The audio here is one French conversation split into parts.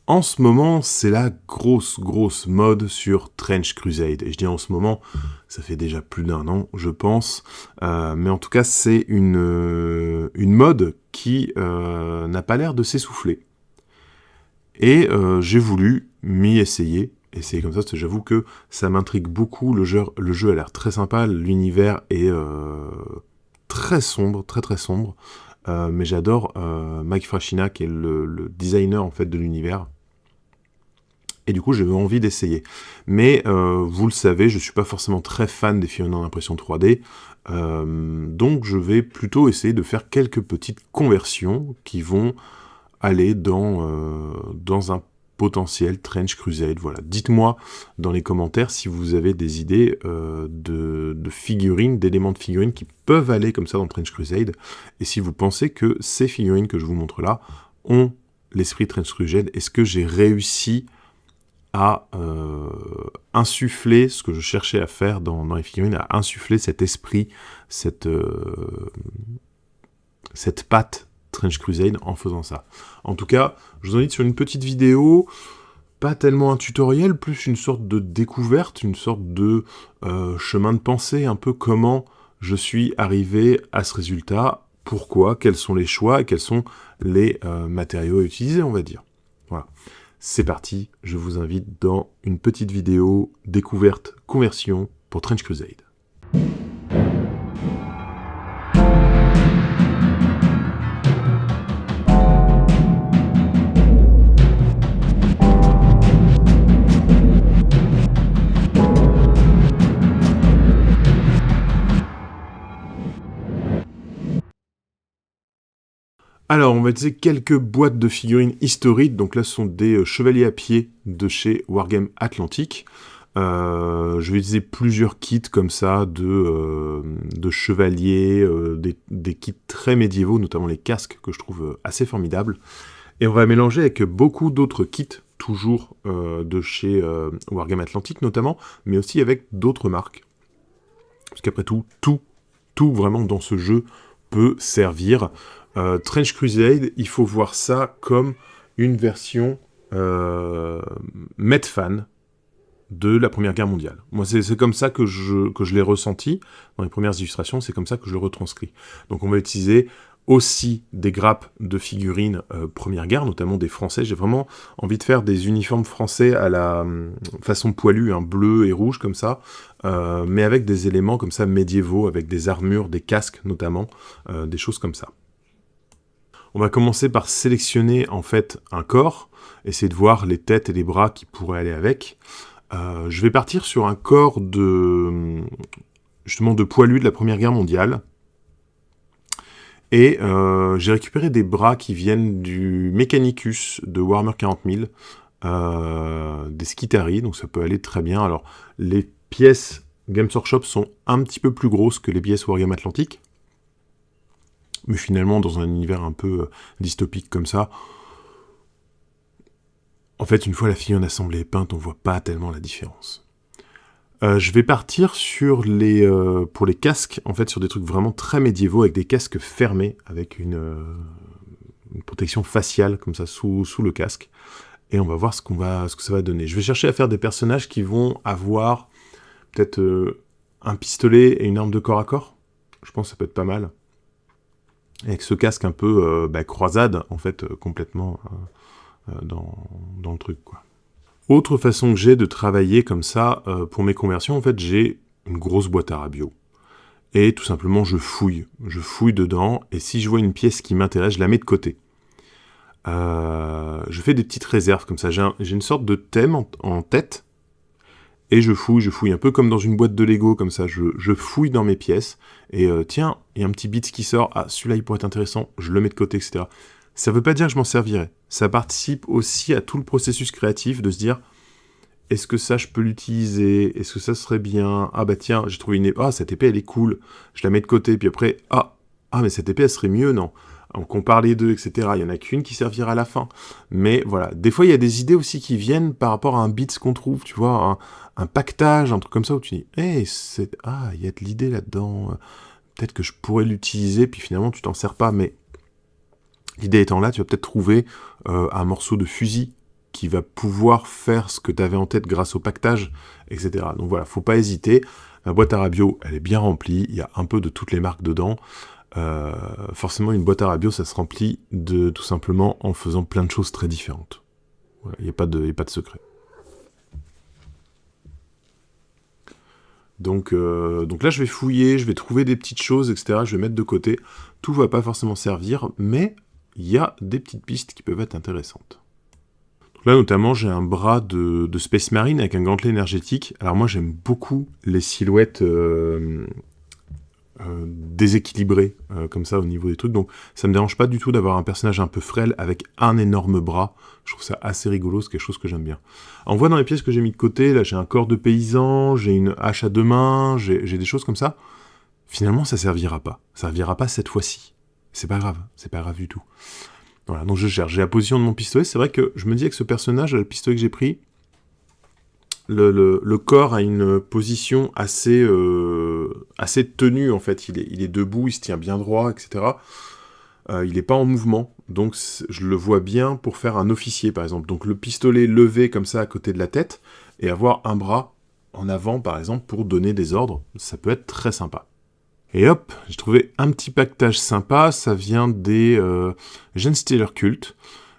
En ce moment, c'est la grosse mode sur Trench Crusade. Et je dis en ce moment, ça fait déjà plus d'un an, je pense. Mais en tout cas, c'est une mode qui n'a pas l'air de s'essouffler. Et j'ai voulu m'y essayer. Essayer comme ça, parce que j'avoue que ça m'intrigue beaucoup. Le jeu a l'air très sympa. L'univers est très sombre, très sombre. Mais j'adore Mike Frashina, qui est le designer en fait de l'univers. Et du coup, j'ai eu envie d'essayer. Mais vous le savez, je ne suis pas forcément très fan des figurines en impression 3D. Donc je vais plutôt essayer de faire quelques petites conversions qui vont aller dans un potentiel Trench Crusade. Voilà. Dites-moi dans les commentaires si vous avez des idées de figurines, d'éléments de figurines qui peuvent aller comme ça dans Trench Crusade. Et si vous pensez que ces figurines que je vous montre là ont l'esprit Trench Crusade, est-ce que j'ai réussi à insuffler ce que je cherchais à faire dans les figurines, à insuffler cet esprit, cette patte Trench Crusade en faisant ça. En tout cas, je vous invite sur une petite vidéo, pas tellement un tutoriel, plus une sorte de découverte, une sorte de chemin de pensée, un peu comment je suis arrivé à ce résultat, pourquoi, quels sont les choix et quels sont les matériaux à utiliser, on va dire. Voilà. C'est parti, je vous invite dans une petite vidéo découverte, conversion pour Trench Crusade. Alors, on va utiliser quelques boîtes de figurines historiques. Donc là, ce sont des chevaliers à pied de chez Wargame Atlantic. Je vais utiliser plusieurs kits comme ça de chevaliers, des kits très médiévaux, notamment les casques que je trouve assez formidables. Et on va mélanger avec beaucoup d'autres kits, toujours de chez Wargame Atlantic notamment, mais aussi avec d'autres marques. Parce qu'après tout vraiment dans ce jeu peut servir. Trench Crusade, il faut voir ça comme une version Medfan de la Première Guerre mondiale. Moi, c'est comme ça que je l'ai ressenti dans les premières illustrations, c'est comme ça que je le retranscris. Donc on va utiliser aussi des grappes de figurines Première Guerre, notamment des Français. J'ai vraiment envie de faire des uniformes français à la façon poilue, bleu et rouge comme ça, mais avec des éléments comme ça médiévaux, avec des armures, des casques notamment, des choses comme ça. On va commencer par sélectionner en fait un corps, essayer de voir les têtes et les bras qui pourraient aller avec. Je vais partir sur un corps justement de poilus de la Première Guerre mondiale. Et j'ai récupéré des bras qui viennent du Mechanicus de Warhammer 40 000, des Skitarii, donc ça peut aller très bien. Alors, les pièces Games Workshop sont un petit peu plus grosses que les pièces Wargame Atlantic, mais finalement, dans un univers un peu dystopique comme ça, en fait, une fois la figurine assemblée et peinte, on voit pas tellement la différence. Je vais partir sur pour les casques, en fait, sur des trucs vraiment très médiévaux, avec des casques fermés, avec une protection faciale, comme ça, sous le casque. Et on va voir ce que ça va donner. Je vais chercher à faire des personnages qui vont avoir peut-être un pistolet et une arme de corps à corps. Je pense que ça peut être pas mal. Avec ce casque un peu croisade, en fait, complètement dans le truc, quoi. Autre façon que j'ai de travailler comme ça, pour mes conversions, en fait, j'ai une grosse boîte à rabio. Et tout simplement, je fouille dedans, et si je vois une pièce qui m'intéresse, je la mets de côté. Je fais des petites réserves comme ça, j'ai une sorte de thème en tête, et je fouille, un peu comme dans une boîte de Lego, comme ça, je fouille dans mes pièces, et tiens, il y a un petit bit qui sort, ah, celui-là il pourrait être intéressant, je le mets de côté, etc. Ça veut pas dire que je m'en servirai, ça participe aussi à tout le processus créatif, de se dire, est-ce que ça je peux l'utiliser, est-ce que ça serait bien, ah bah tiens, j'ai trouvé cette épée elle est cool, je la mets de côté, puis après, mais cette épée elle serait mieux, non. On compare les deux, etc. Il y en a qu'une qui servira à la fin. Mais voilà, des fois il y a des idées aussi qui viennent par rapport à un bits qu'on trouve, tu vois, un pactage, un truc comme ça où tu dis, il y a de l'idée là-dedans, peut-être que je pourrais l'utiliser, puis finalement tu t'en sers pas, mais l'idée étant là, tu vas peut-être trouver un morceau de fusil qui va pouvoir faire ce que tu avais en tête grâce au pactage, etc. Donc voilà, faut pas hésiter. La boîte à Rabio, elle est bien remplie, il y a un peu de toutes les marques dedans. Forcément, une boîte à Rabio, ça se remplit tout simplement en faisant plein de choses très différentes. Voilà, il n'y a pas de secret. Donc là, je vais fouiller, je vais trouver des petites choses, etc. Je vais mettre de côté. Tout va pas forcément servir, mais il y a des petites pistes qui peuvent être intéressantes. Donc là, notamment, j'ai un bras de Space Marine avec un gantelet énergétique. Alors moi, j'aime beaucoup les silhouettes déséquilibrées, comme ça, au niveau des trucs. Donc ça me dérange pas du tout d'avoir un personnage un peu frêle avec un énorme bras. Je trouve ça assez rigolo, c'est quelque chose que j'aime bien. On voit dans les pièces que j'ai mis de côté, là j'ai un corps de paysan, j'ai une hache à deux mains, j'ai des choses comme ça. Finalement, ça servira pas. Ça servira pas cette fois-ci. C'est pas grave du tout. Voilà, donc je cherche. J'ai la position de mon pistolet. C'est vrai que je me dis avec ce personnage, le pistolet que j'ai pris, le corps a une position assez tenue, en fait. Il est debout, il se tient bien droit, etc. Il n'est pas en mouvement, donc je le vois bien pour faire un officier, par exemple. Donc le pistolet levé comme ça à côté de la tête, et avoir un bras en avant, par exemple, pour donner des ordres, ça peut être très sympa. Et hop, j'ai trouvé un petit pactage sympa, ça vient des Genestealer Cult.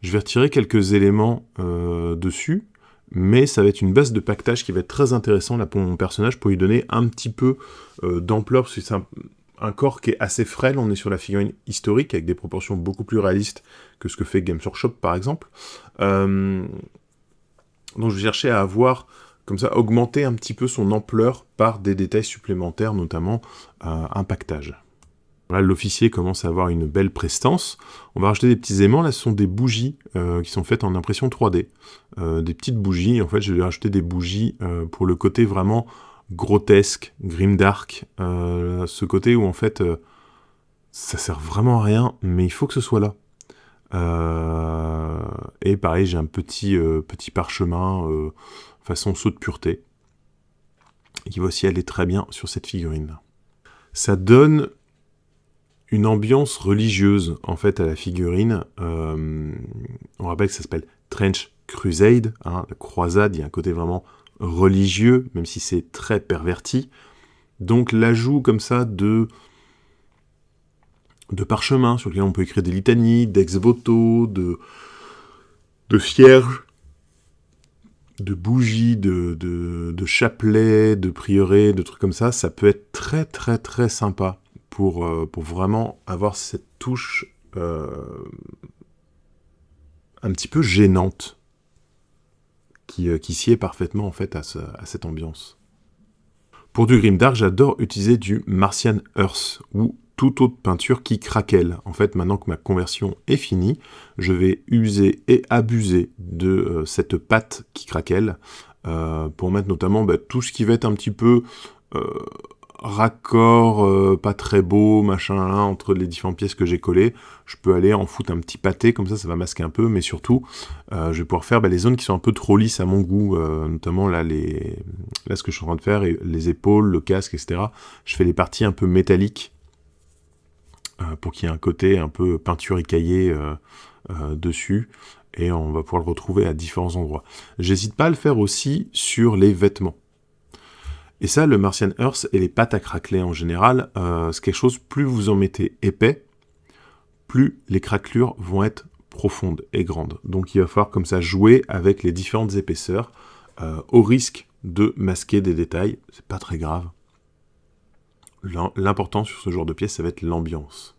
Je vais retirer quelques éléments dessus, mais ça va être une base de pactage qui va être très intéressant là pour mon personnage, pour lui donner un petit peu d'ampleur, parce que c'est un corps qui est assez frêle. On est sur la figurine historique, avec des proportions beaucoup plus réalistes que ce que fait Games Workshop, par exemple. Donc je vais chercher à avoir, comme ça, augmenter un petit peu son ampleur par des détails supplémentaires, notamment un pactage. Là, l'officier commence à avoir une belle prestance. On va rajouter des petits aimants. Là, ce sont des bougies qui sont faites en impression 3D. Des petites bougies. En fait, je vais rajouter des bougies pour le côté vraiment grotesque, grimdark. Ce côté où, en fait, ça sert vraiment à rien, mais il faut que ce soit là. Et pareil, j'ai un petit parchemin façon sceau de pureté, qui va aussi aller très bien sur cette figurine. Ça donne une ambiance religieuse, en fait, à la figurine. On rappelle que ça s'appelle Trench Crusade, hein, la croisade. Il y a un côté vraiment religieux, même si c'est très perverti. Donc l'ajout comme ça de parchemins sur lesquels on peut écrire des litanies, d'ex-voto, de cierges, de bougies, de chapelets, de prieurés, de trucs comme ça, ça peut être très très très sympa pour vraiment avoir cette touche un petit peu gênante qui sied parfaitement en fait à cette ambiance. Pour du grimdark, j'adore utiliser du Martian Earth ou toute autre peinture qui craquelle. En fait, maintenant que ma conversion est finie, je vais user et abuser de cette pâte qui craquelle pour mettre notamment tout ce qui va être un petit peu raccord, pas très beau, machin, hein, entre les différentes pièces que j'ai collées. Je peux aller en foutre un petit pâté, comme ça va masquer un peu, mais surtout, je vais pouvoir faire les zones qui sont un peu trop lisses à mon goût, notamment là, ce que je suis en train de faire, les épaules, le casque, etc. Je fais les parties un peu métalliques, pour qu'il y ait un côté un peu peinture écaillée dessus, et on va pouvoir le retrouver à différents endroits. J'hésite pas à le faire aussi sur les vêtements. Et ça, le Martian Earth et les pâtes à craqueler en général, c'est quelque chose, plus vous en mettez épais, plus les craquelures vont être profondes et grandes. Donc il va falloir comme ça jouer avec les différentes épaisseurs, au risque de masquer des détails. C'est pas très grave. L'important sur ce genre de pièce, ça va être l'ambiance.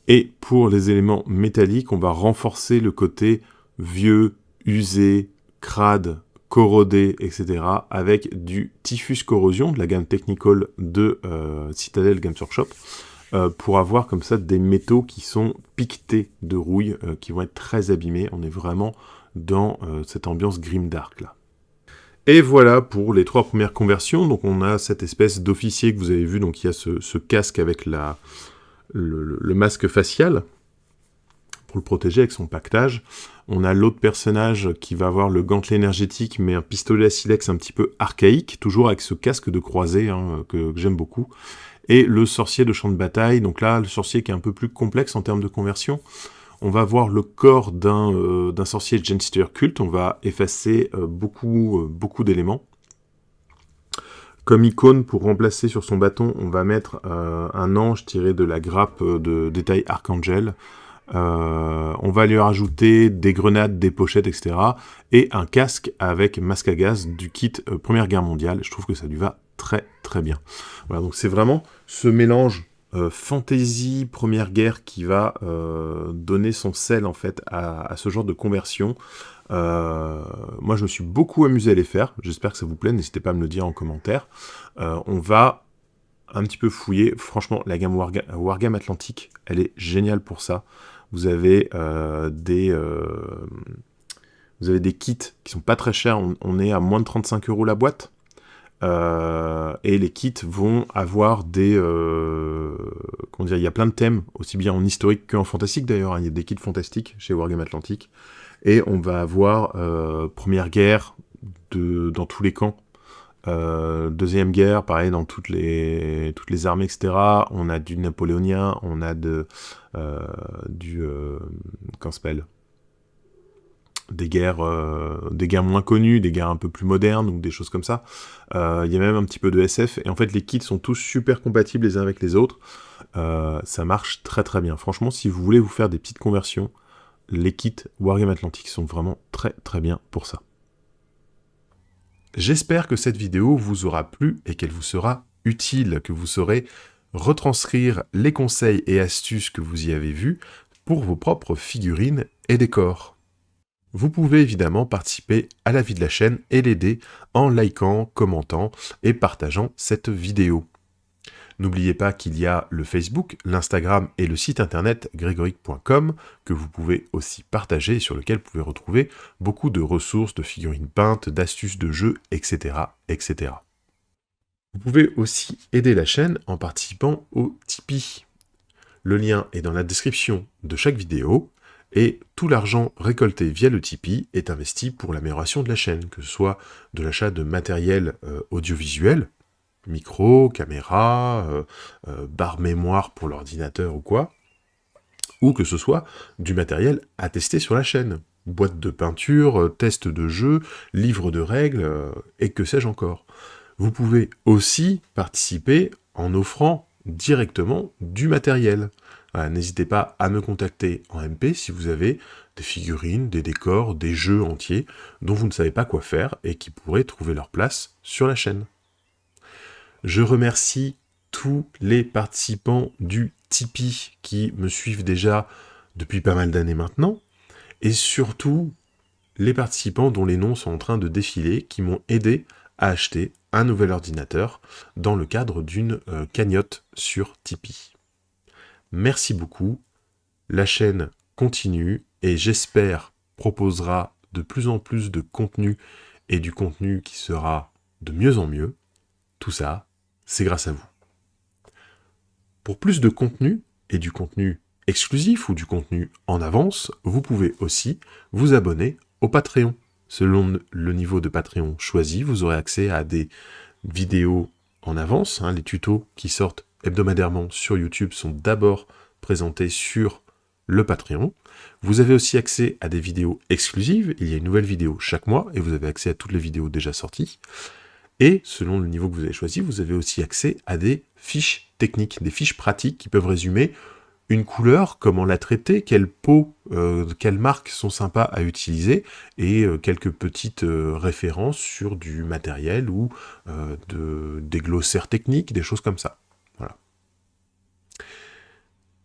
Et pour les éléments métalliques, on va renforcer le côté vieux, usé, crade, corrodé, etc. avec du Typhus Corrosion, de la gamme Technical de Citadel Games Workshop, pour avoir comme ça des métaux qui sont piquetés de rouille, qui vont être très abîmés. On est vraiment dans cette ambiance grimdark là. Et voilà pour les 3 premières conversions. Donc on a cette espèce d'officier que vous avez vu, donc il y a ce casque avec le masque facial pour le protéger avec son pactage. On a l'autre personnage qui va avoir le gantelet énergétique, mais un pistolet à silex un petit peu archaïque, toujours avec ce casque de croisé que j'aime beaucoup. Et le sorcier de champ de bataille, donc là, le sorcier qui est un peu plus complexe en termes de conversion. on va voir le corps d'un sorcier de Genestealer culte, on va effacer beaucoup d'éléments. Comme icône, pour remplacer sur son bâton, on va mettre un ange tiré de la grappe de détail Archangel. On va lui rajouter des grenades, des pochettes, etc. Et un casque avec masque à gaz du kit Première Guerre mondiale. Je trouve que ça lui va très très bien. Voilà, donc c'est vraiment ce mélange fantasy Première Guerre qui va donner son sel en fait à ce genre de conversion. Moi je me suis beaucoup amusé à les faire, j'espère que ça vous plaît, n'hésitez pas à me le dire en commentaire. On va un petit peu fouiller, franchement la gamme Wargame Atlantique, elle est géniale pour ça. Vous avez des kits qui sont pas très chers, on est à moins de 35 € la boîte. Et les kits vont avoir des... comment dire, il y a plein de thèmes, aussi bien en historique qu'en fantastique d'ailleurs, hein. Il y a des kits fantastiques chez Wargame Atlantique. Et on va avoir Première Guerre dans tous les camps. Deuxième Guerre, pareil, dans toutes les armées, etc. On a du napoléonien, on a comment s'appelle, des guerres moins connues, des guerres un peu plus modernes, ou des choses comme ça. Il y a même un petit peu de SF, et en fait les kits sont tous super compatibles les uns avec les autres. Ça marche très très bien. Franchement, si vous voulez vous faire des petites conversions, les kits Wargame Atlantique sont vraiment très très bien pour ça. J'espère que cette vidéo vous aura plu et qu'elle vous sera utile, que vous saurez retranscrire les conseils et astuces que vous y avez vus pour vos propres figurines et décors. Vous pouvez évidemment participer à la vie de la chaîne et l'aider en likant, commentant et partageant cette vidéo. N'oubliez pas qu'il y a le Facebook, l'Instagram et le site internet gregoric.com que vous pouvez aussi partager et sur lequel vous pouvez retrouver beaucoup de ressources, de figurines peintes, d'astuces de jeux, etc., etc. Vous pouvez aussi aider la chaîne en participant au Tipeee. Le lien est dans la description de chaque vidéo et tout l'argent récolté via le Tipeee est investi pour l'amélioration de la chaîne, que ce soit de l'achat de matériel audiovisuel, micro, caméra, barre mémoire pour l'ordinateur ou quoi, ou que ce soit du matériel à tester sur la chaîne, boîte de peinture, test de jeu, livre de règles, et que sais-je encore. Vous pouvez aussi participer en offrant directement du matériel. Voilà, n'hésitez pas à me contacter en MP si vous avez des figurines, des décors, des jeux entiers dont vous ne savez pas quoi faire et qui pourraient trouver leur place sur la chaîne. Je remercie tous les participants du Tipeee qui me suivent déjà depuis pas mal d'années maintenant, et surtout les participants dont les noms sont en train de défiler, qui m'ont aidé à acheter un nouvel ordinateur dans le cadre d'une cagnotte sur Tipeee. Merci beaucoup, la chaîne continue et j'espère proposera de plus en plus de contenu et du contenu qui sera de mieux en mieux. Tout ça, c'est grâce à vous. Pour plus de contenu, et du contenu exclusif ou du contenu en avance, vous pouvez aussi vous abonner au Patreon. Selon le niveau de Patreon choisi, vous aurez accès à des vidéos en avance. Les tutos qui sortent hebdomadairement sur YouTube sont d'abord présentés sur le Patreon. Vous avez aussi accès à des vidéos exclusives. Il y a une nouvelle vidéo chaque mois et vous avez accès à toutes les vidéos déjà sorties. Et selon le niveau que vous avez choisi, vous avez aussi accès à des fiches techniques, des fiches pratiques qui peuvent résumer une couleur, comment la traiter, quelles peaux, quelles marques sont sympas à utiliser, et quelques petites références sur du matériel ou des glossaires techniques, des choses comme ça. Voilà.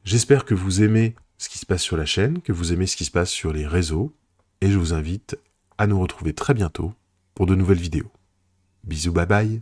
J'espère que vous aimez ce qui se passe sur la chaîne, que vous aimez ce qui se passe sur les réseaux, et je vous invite à nous retrouver très bientôt pour de nouvelles vidéos. Bisous, bye bye.